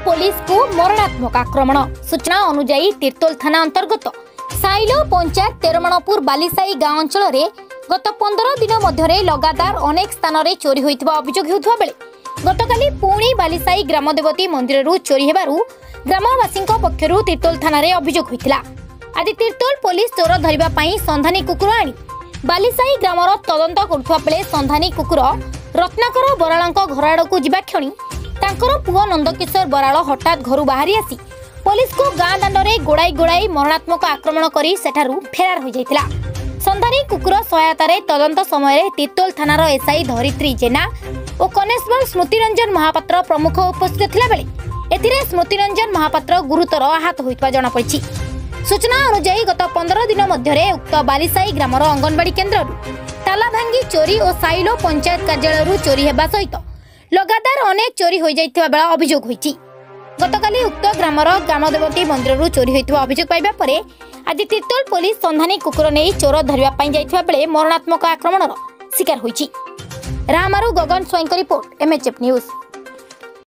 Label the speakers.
Speaker 1: Police को मरणात्मक आक्रमण। सूचना अनुसार तीर्तोल थाना अंतर्गत साइलो पंचायत तेरमणपुर बालीसाई गांव अंचल में गत 15 दिन मध्य लगातार अनेक स्थान में चोरी होता अभियोग होता बेले गतकाली पुणी बालीसाई ग्रामदेवती मंदिर चोरी हेबारु ग्रामवासी पक्षर तीर्तोल थाना अभियोग होता। आज तीर्तोल पुलिस चोर धरिबा पई संधानी कुकुर आनी बालीसाई ग्रामर तदंत करुवा बेले संधानी कुकुर रत्नाकर बराल घर आड़क जा क्षणी तांकर पुओ नंदकिशोर बराल हठात घर बाहरी आसी पुलिस को गाँ दांड में गोड़ाई गोड़ाई मरणात्मक आक्रमण करी सेठारु फेरार हो जाइतिला। संधानी कुकुर सहायतार तदंत समय तीर्तोल थानार एसआई धरित्री जेना और कनेस्टेबल स्मृतिरंजन महापात्र प्रमुख उपस्थित थिला बेले एथिरे स्मृतिरंजन महापात्र गुरुतर आहत होइतबा जणा पड़िछि। सूचना अनुसार गत 15 दिन मध्य उक्त बालीसाई ग्रामर अंगनवाड़ी केन्द्र ताला भांगी चोरी और साइलो पंचायत कार्यालय चोरी हेबा सहित लगातार अनेक चोरी हो जाइतिबा बेला अभियोग होइछि। गतकाली उक्त ग्रामर ग्रामदेवती मंदिर चोरी होइतिबा अभियोग पाइबा परे आज तीर्तोल पुलिस संधानी कुकुर नहीं चोर धरिबा पई जाइतिबा बेले मरणात्मक आक्रमणर शिकार होइछि। रामारु गगन स्वाईं रिपोर्ट MHF न्यूज।